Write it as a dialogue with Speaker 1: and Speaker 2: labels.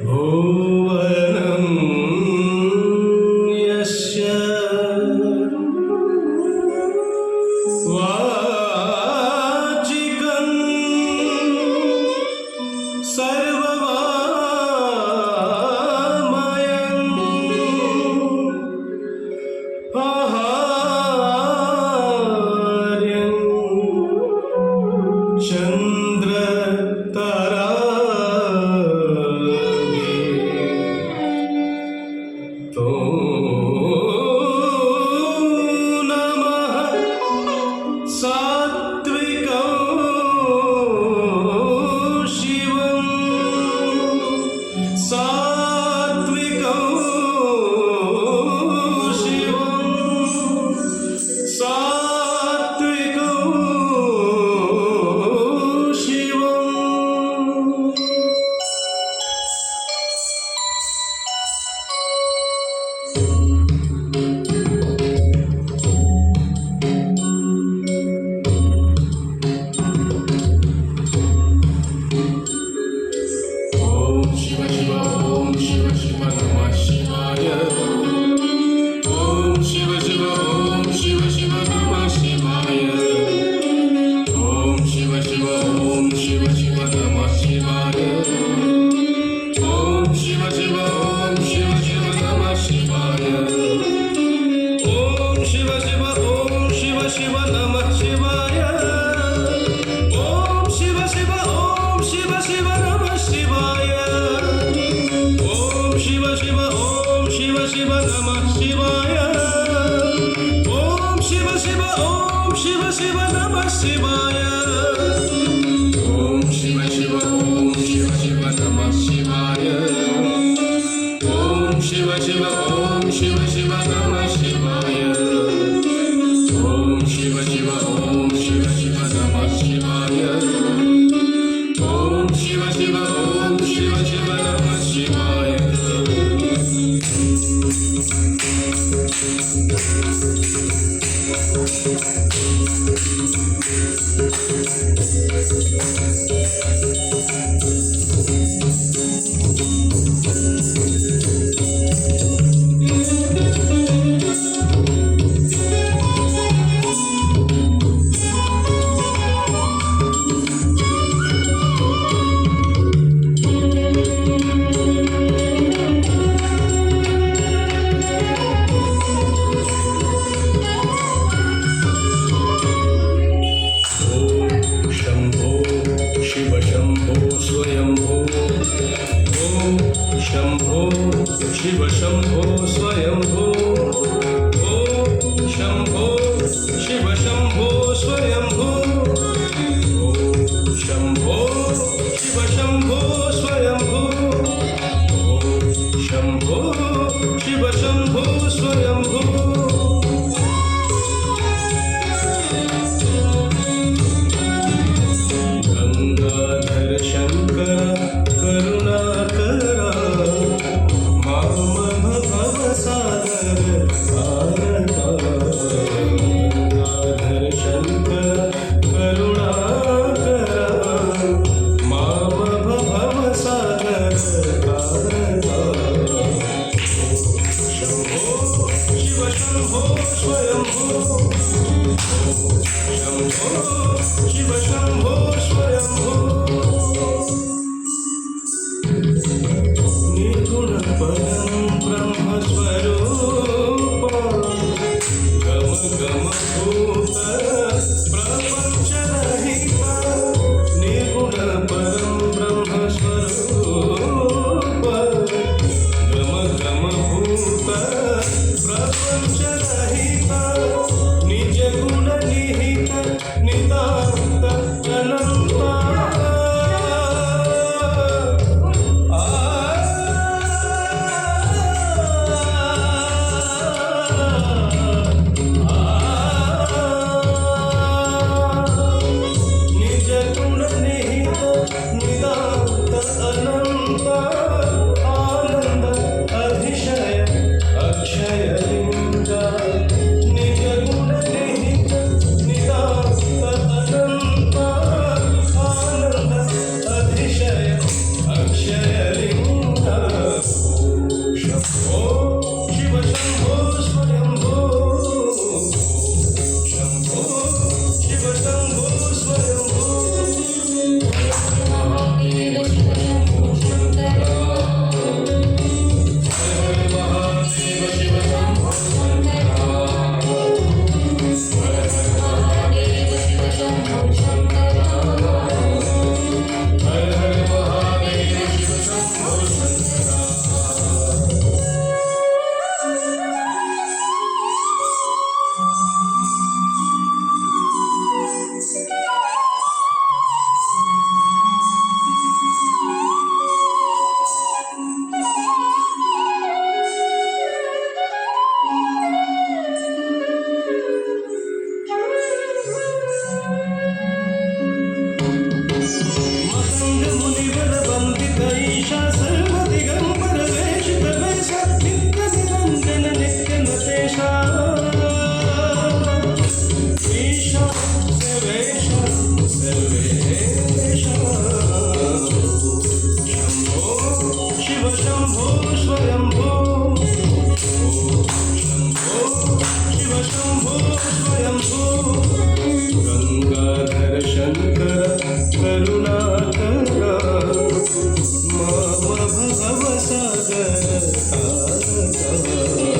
Speaker 1: भुवनं यस्य वाचिकं सर्ववामयं आहार्यं चन्द्रतारागे तो नमः सात्विकं शिवं सात्विकं शिवं सात्विकं शिवं ॐ शिव शिव ॐ शिव शिव नमः शिवाय ॐ शिव शिव ॐ शिव शिव नमः शिवाय ॐ शिव शिव ॐ शिव शिव नमः शिवाय ॐ शिव शिव ॐ शिव शिव नमः शिवाय ॐ शिव शिव ॐ शिव शिव नमः शिवाय ॐ शिव शिव ॐ शिव शिव नमः शिवाय ॐ शिव शिव ॐ शिव शिव नमः शिवाय ॐ शिव शिव ॐ शिव शिव नमः शिवाय ॐ शिव शिव ॐ शिव शिव नमः शिवाय ॐ शिव शिव ॐ शिव शिव नमः शिवाय ॐ शिव शिव ॐ शिव शिव नमः शिवाय ॐ शिव शिव ॐ शिव शिव नमः शिवाय शम्भो शिव शम्भो स्वयंभो ॐ शम्भो शिव शम्भो स्वयंभो ॐ शम्भो शिव शम्भो स्वयंभो ॐ शम्भो शिव शम्भो स्वयंभो ॐ शम्भो शिव शम्भो स्वयंभो गंगाधर शंकर करुणाकरा मामह भवसागर तारका गंगाधर शंकर करुणाकरा मामह भवसागर तारका शंभो शिव शंभो स्वयंभो शंभो शिव शंभो स्वयंभो निर्गुण परं ब्रह्मस्वरूप गम गम भूत प्रपंचरहित निर्गुण परं ब्रह्मस्वरूप गम गम भूत प्रपंचरहित निज गुण निहित नितांत अनंता गंगाधर शंकर करुणाकरा मम भवसागर तारका